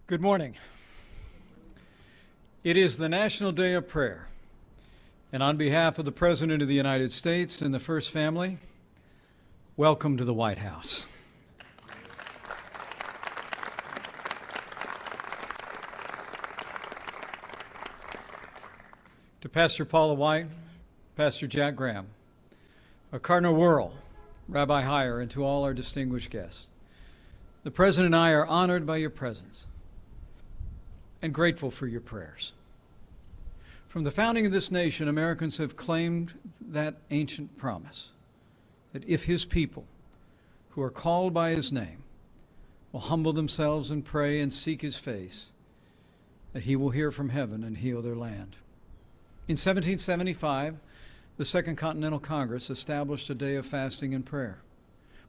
Good morning. It is the National Day of Prayer, and on behalf of the President of the United States and the First Family, welcome to the White House. To Pastor Paula White, Pastor Jack Graham, Cardinal Wuerl, Rabbi Heyer, and to all our distinguished guests, the President and I are honored by your presence and grateful for your prayers. From the founding of this nation, Americans have claimed that ancient promise that if his people, who are called by his name, will humble themselves and pray and seek his face, that he will hear from heaven and heal their land. In 1775, the Second Continental Congress established a day of fasting and prayer.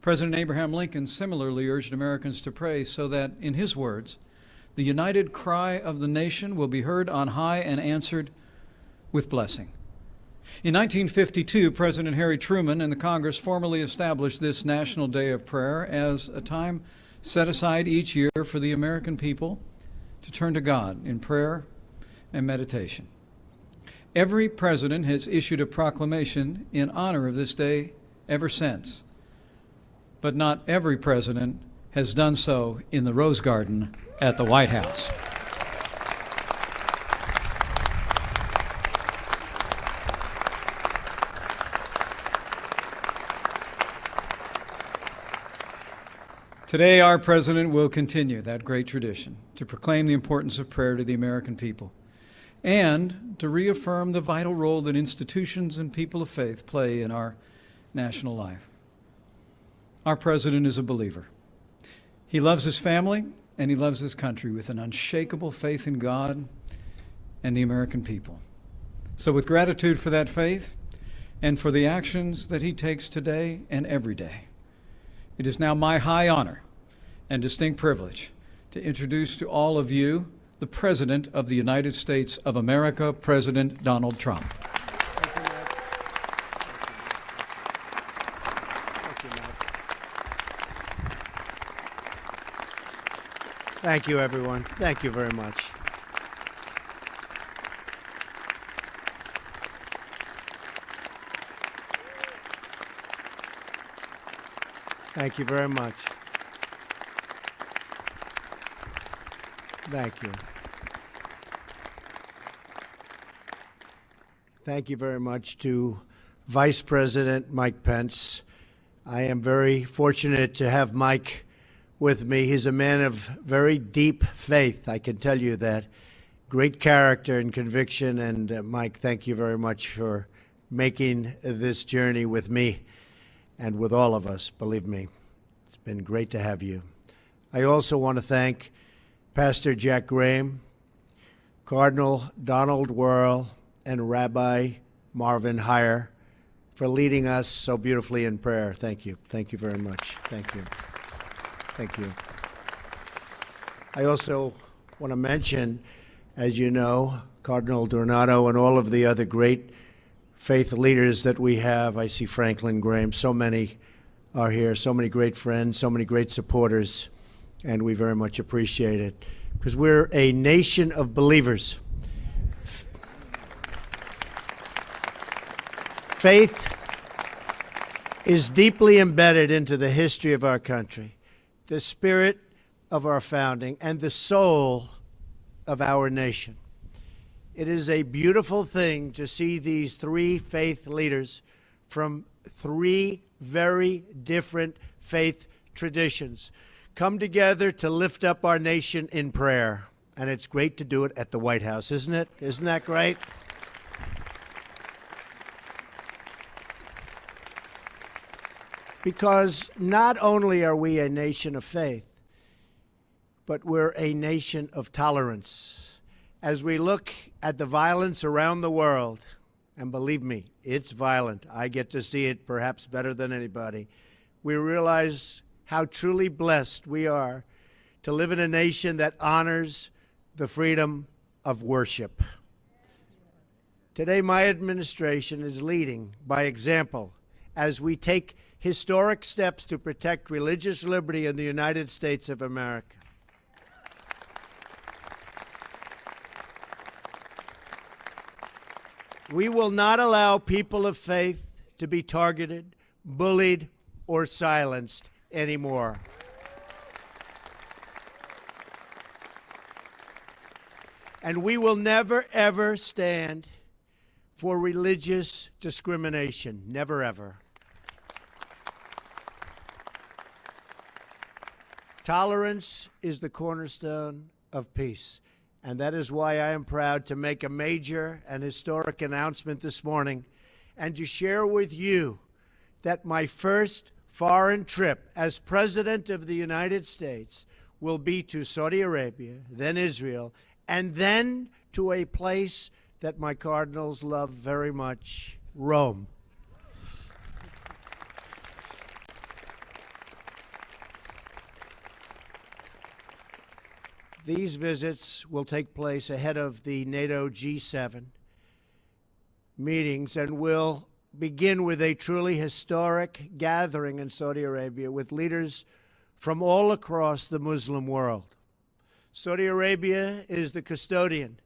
President Abraham Lincoln similarly urged Americans to pray so that, in his words, the united cry of the nation will be heard on high and answered with blessing. In 1952, President Harry Truman and the Congress formally established this National Day of Prayer as a time set aside each year for the American people to turn to God in prayer and meditation. Every president has issued a proclamation in honor of this day ever since, but not every president has done so in the Rose Garden at the White House. Today, our president will continue that great tradition to proclaim the importance of prayer to the American people and to reaffirm the vital role that institutions and people of faith play in our national life. Our president is a believer. He loves his family and he loves this country with an unshakable faith in God and the American people. So with gratitude for that faith and for the actions that he takes today and every day, it is now my high honor and distinct privilege to introduce to all of you the President of the United States of America, President Donald Trump. Thank you, everyone. Thank you very much. Thank you very much. Thank you. Thank you very much to Vice President Mike Pence. I am very fortunate to have Mike with me. He's a man of very deep faith, I can tell you that. Great character and conviction, and Mike, thank you very much for making this journey with me and with all of us, believe me. It's been great to have you. I also want to thank Pastor Jack Graham, Cardinal Donald Wuerl, and Rabbi Marvin Heyer for leading us so beautifully in prayer. Thank you. Thank you very much. Thank you. Thank you. I also want to mention, as you know, Cardinal Donato and all of the other great faith leaders that we have. I see Franklin Graham. So many are here, so many great friends, so many great supporters, and we very much appreciate it because we're a nation of believers. Faith is deeply embedded into the history of our country, the spirit of our founding, and the soul of our nation. It is a beautiful thing to see these three faith leaders from three very different faith traditions come together to lift up our nation in prayer. And it's great to do it at the White House, isn't it? Isn't that great? Because not only are we a nation of faith, but we're a nation of tolerance. As we look at the violence around the world, and believe me, it's violent. I get to see it perhaps better than anybody. We realize how truly blessed we are to live in a nation that honors the freedom of worship. Today, my administration is leading by example as we take historic steps to protect religious liberty in the United States of America. We will not allow people of faith to be targeted, bullied, or silenced anymore. And we will never, ever stand for religious discrimination. Never, ever. Tolerance is the cornerstone of peace. And that is why I am proud to make a major and historic announcement this morning and to share with you that my first foreign trip as President of the United States will be to Saudi Arabia, then Israel, and then to a place that my cardinals love very much, Rome. These visits will take place ahead of the NATO G7 meetings and will begin with a truly historic gathering in Saudi Arabia with leaders from all across the Muslim world. Saudi Arabia is the custodian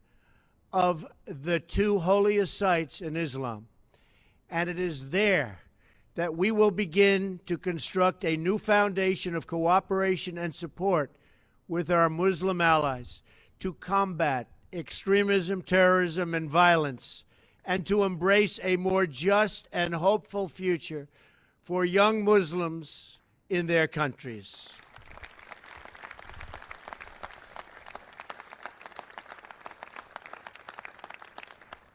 of the two holiest sites in Islam, and it is there that we will begin to construct a new foundation of cooperation and support with our Muslim allies to combat extremism, terrorism, and violence, and to embrace a more just and hopeful future for young Muslims in their countries.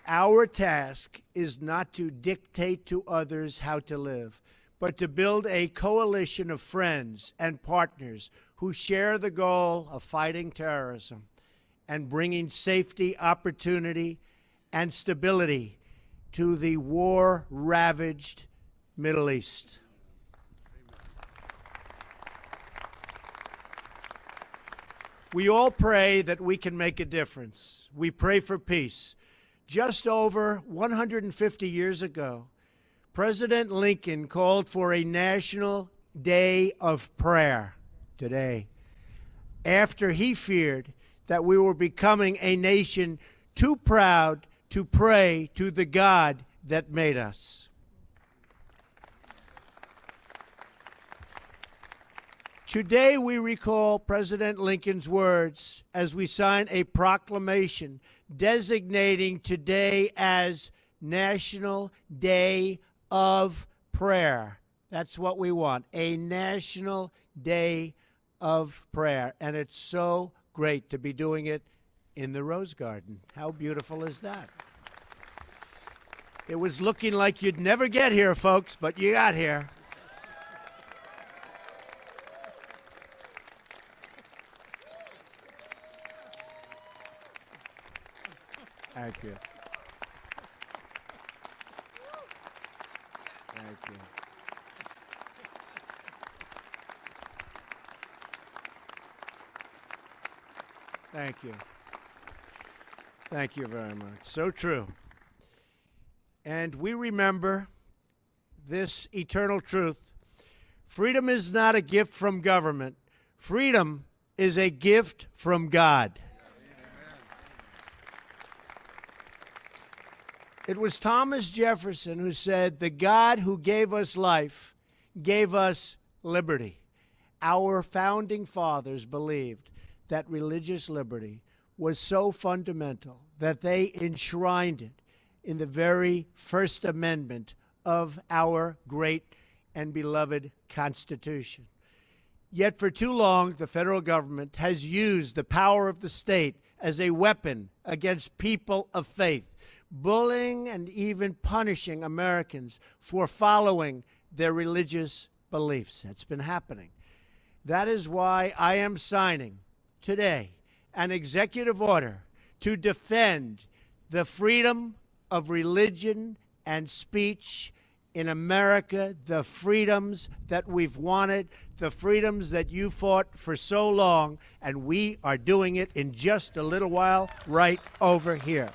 Our task is not to dictate to others how to live, but to build a coalition of friends and partners who share the goal of fighting terrorism and bringing safety, opportunity, and stability to the war-ravaged Middle East. We all pray that we can make a difference. We pray for peace. Just over 150 years ago, President Lincoln called for a national day of prayer today, after he feared that we were becoming a nation too proud to pray to the God that made us. Today, we recall President Lincoln's words as we sign a proclamation designating today as National Day of Prayer. That's what we want, a National Day of Prayer. And it's so great to be doing it in the Rose Garden. How beautiful is that? It was looking like you'd never get here, folks, but you got here. Thank you. Thank you. Thank you. Thank you very much. So true. And we remember this eternal truth. Freedom is not a gift from government. Freedom is a gift from God. It was Thomas Jefferson who said, "The God who gave us life gave us liberty." Our founding fathers believed that religious liberty was so fundamental that they enshrined it in the very First Amendment of our great and beloved Constitution. Yet for too long, the federal government has used the power of the state as a weapon against people of faith, bullying and even punishing Americans for following their religious beliefs. That's been happening. That is why I am signing today an executive order to defend the freedom of religion and speech in America, the freedoms that we've wanted, the freedoms that you fought for so long, and we are doing it in just a little while right over here.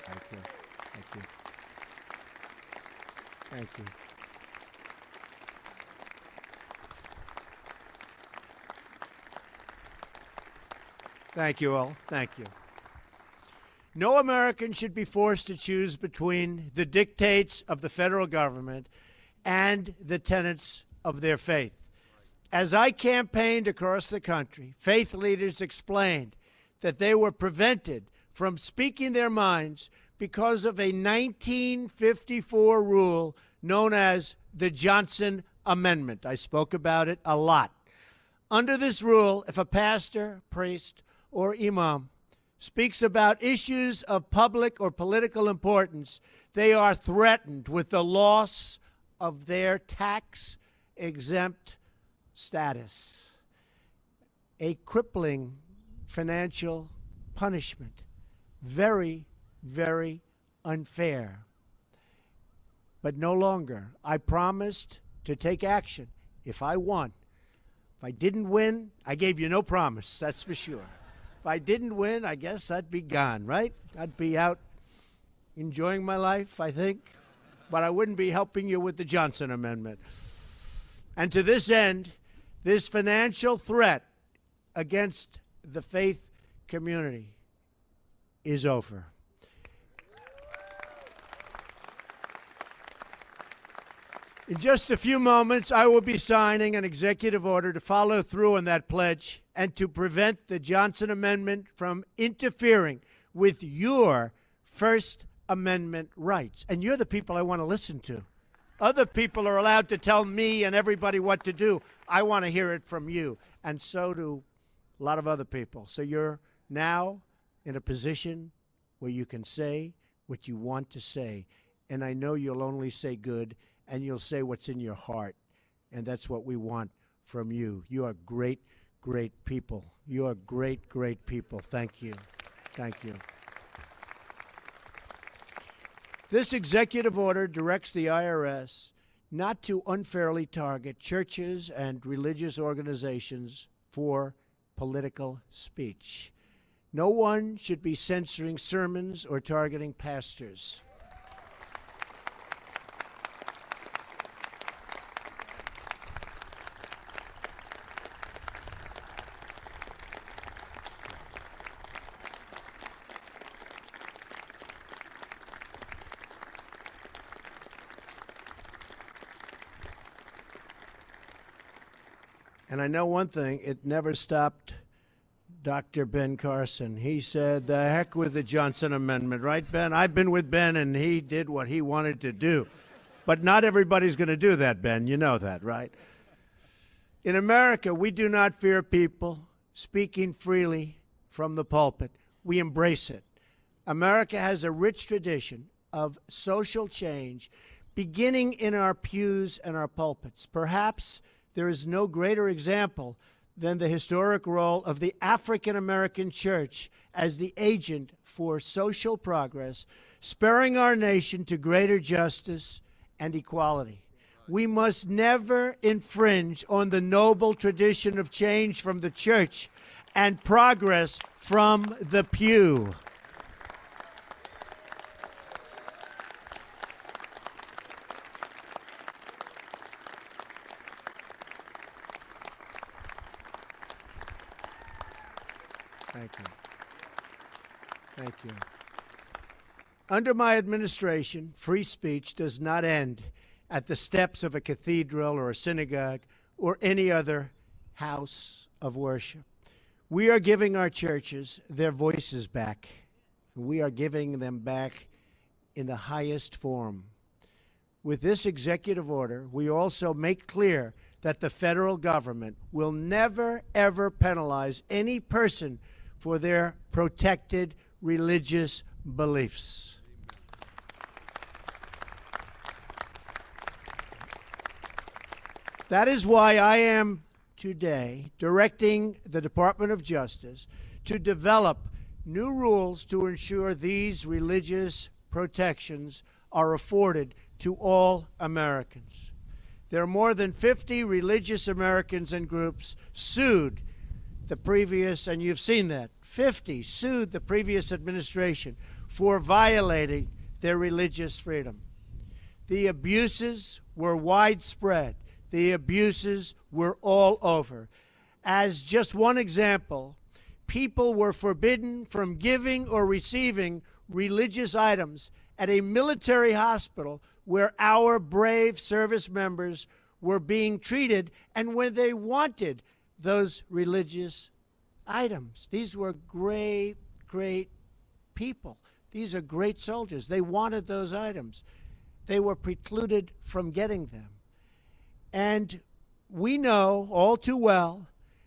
Thank you. Thank you. Thank you. Thank you all. Thank you. No American should be forced to choose between the dictates of the federal government and the tenets of their faith. As I campaigned across the country, faith leaders explained that they were prevented from speaking their minds because of a 1954 rule known as the Johnson Amendment. I spoke about it a lot. Under this rule, if a pastor, priest, or imam speaks about issues of public or political importance, they are threatened with the loss of their tax-exempt status, a crippling financial punishment. Very, very unfair. But no longer. I promised to take action if I won. If I didn't win, I gave you no promise, that's for sure. If I didn't win, I guess I'd be gone, right? I'd be out enjoying my life, I think. But I wouldn't be helping you with the Johnson Amendment. And to this end, this financial threat against the faith community is over. In just a few moments, I will be signing an executive order to follow through on that pledge and to prevent the Johnson Amendment from interfering with your First Amendment rights. And you're the people I want to listen to. Other people are allowed to tell me and everybody what to do. I want to hear it from you, and so do a lot of other people. So you're now in a position where you can say what you want to say, and I know you'll only say good, and you'll say what's in your heart, and that's what we want from you. You are great, great people. You are great, great people. Thank you. Thank you. This executive order directs the IRS not to unfairly target churches and religious organizations for political speech. No one should be censoring sermons or targeting pastors. And I know one thing, it never stopped Dr. Ben Carson. He said, the heck with the Johnson Amendment, right, Ben? I've been with Ben, and he did what he wanted to do. But not everybody's going to do that, Ben. You know that, right? In America, we do not fear people speaking freely from the pulpit. We embrace it. America has a rich tradition of social change beginning in our pews and our pulpits. Perhaps there is no greater example than the historic role of the African American church as the agent for social progress, spurring our nation to greater justice and equality. We must never infringe on the noble tradition of change from the church and progress from the pew. Thank you. Thank you. Under my administration, free speech does not end at the steps of a cathedral or a synagogue or any other house of worship. We are giving our churches their voices back. We are giving them back in the highest form. With this executive order, we also make clear that the federal government will never, ever penalize any person for their protected religious beliefs. That is why I am today directing the Department of Justice to develop new rules to ensure these religious protections are afforded to all Americans. There are more than 50 religious Americans and groups sued the previous, and you've seen that, 50 sued the previous administration for violating their religious freedom. The abuses were widespread. The abuses were all over. As just one example, people were forbidden from giving or receiving religious items at a military hospital where our brave service members were being treated, and when they wanted those religious items. These were great, great people. These are great soldiers. They wanted those items. They were precluded from getting them. And we know all too well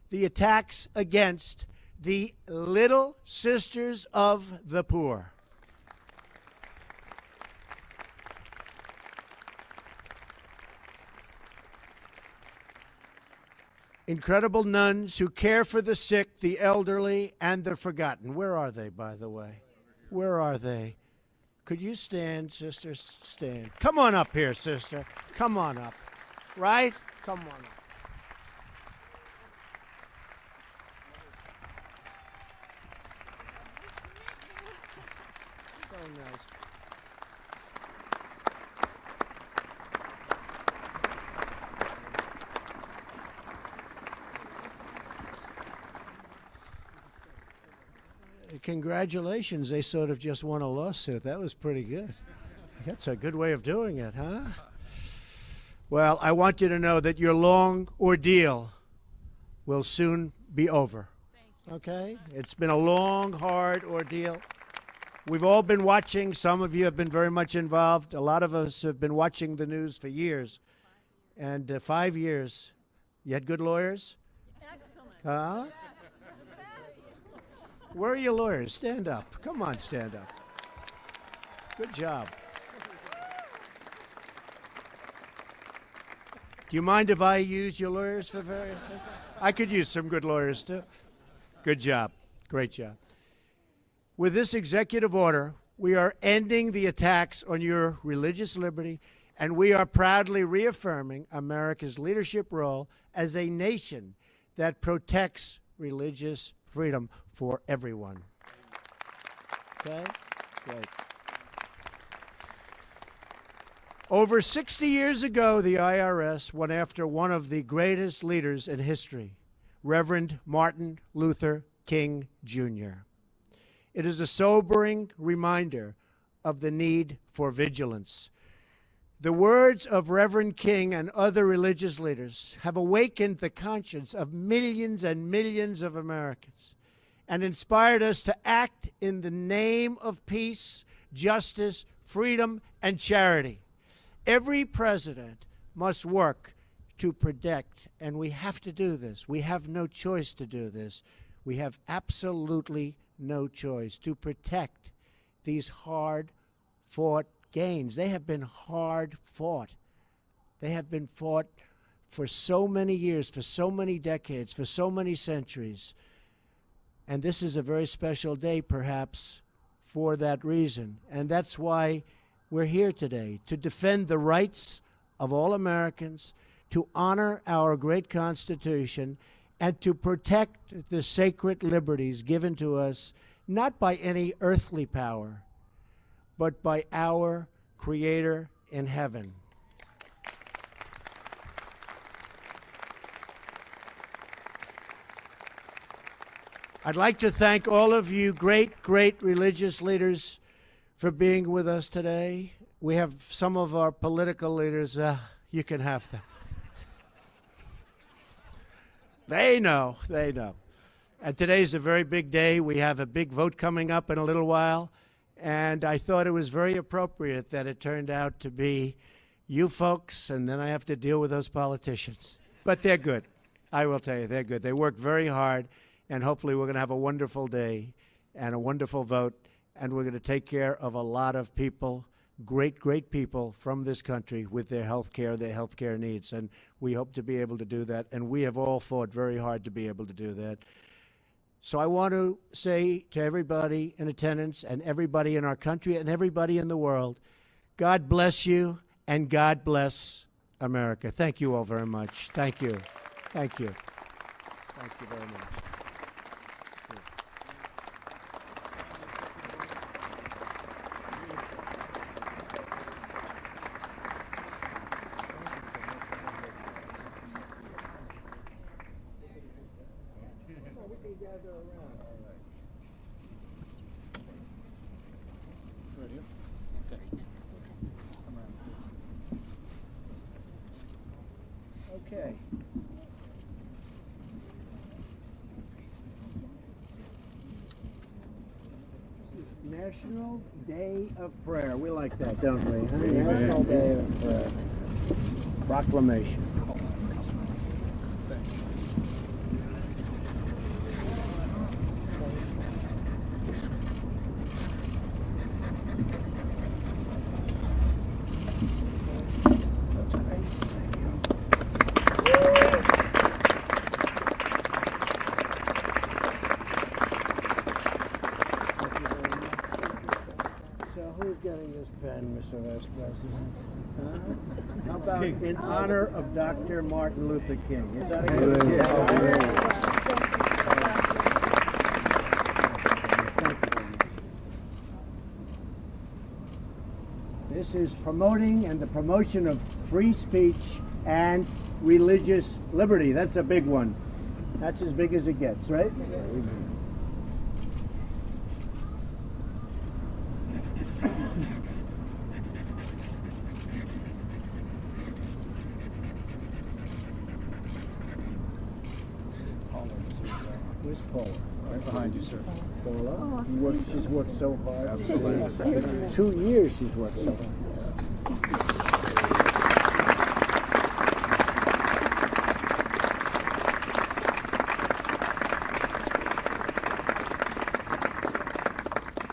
the attacks against the Little Sisters of the Poor. Incredible nuns who care for the sick, the elderly, and the forgotten. Where are they, by the way? Where are they? Could you stand, sister? Stand. Come on up here, sister. Come on up. Right? Come on up. So nice. Congratulations, they sort of just won a lawsuit. That was pretty good. That's a good way of doing it, huh? Well, I want you to know that your long ordeal will soon be over. Okay? It's been a long, hard ordeal. We've all been watching. Some of you have been very much involved. A lot of us have been watching the news for years. And 5 years. You had good lawyers? Excellent. Huh? Where are your lawyers? Stand up. Come on, stand up. Good job. Do you mind if I use your lawyers for various things? I could use some good lawyers, too. Good job. Great job. With this executive order, we are ending the attacks on your religious liberty, and we are proudly reaffirming America's leadership role as a nation that protects religious freedom for everyone. Okay? Great. Over 60 years ago, the IRS went after one of the greatest leaders in history, Reverend Martin Luther King, Jr. It is a sobering reminder of the need for vigilance. The words of Reverend King and other religious leaders have awakened the conscience of millions and millions of Americans and inspired us to act in the name of peace, justice, freedom, and charity. Every president must work to protect, and we have to do this. We have no choice to do this. We have absolutely no choice to protect these hard-fought gains. They have been hard fought. They have been fought for so many years, for so many decades, for so many centuries. And this is a very special day, perhaps, for that reason. And that's why we're here today, to defend the rights of all Americans, to honor our great Constitution, and to protect the sacred liberties given to us, not by any earthly power, but by our Creator in heaven. I'd like to thank all of you great, great religious leaders for being with us today. We have some of our political leaders, you can have them. They know, they know. And today's a very big day. We have a big vote coming up in a little while. And I thought it was very appropriate that it turned out to be you folks, and then I have to deal with those politicians. But they're good. I will tell you, they're good. They work very hard, and hopefully we're going to have a wonderful day and a wonderful vote, and we're going to take care of a lot of people, great, great people from this country with their health care needs. And we hope to be able to do that, and we have all fought very hard to be able to do that. So I want to say to everybody in attendance and everybody in our country and everybody in the world, God bless you and God bless America. Thank you all very much. Thank you. Thank you. Thank you very much. We can gather around. Okay. This is National Day of Prayer. We like that, don't we? Huh? National Day of Prayer. Proclamation. Who's getting this pen, Mr. Vice President? Huh? How about in honor of Dr. Martin Luther King? Is that a good This is promoting and the promotion of free speech and religious liberty. That's a big one. That's as big as it gets, right? Where's Paula? Right behind you, sir. Paula? She's worked so hard. Absolutely. 2 years she's worked so hard.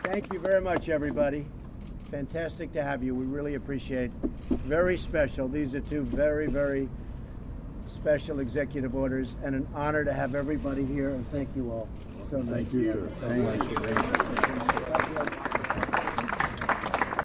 Thank you very much, everybody. Fantastic to have you. We really appreciate it. Very special. These are two very, very special executive orders, and an honor to have everybody here, and thank you all so much. Thank you, sir. Thank you.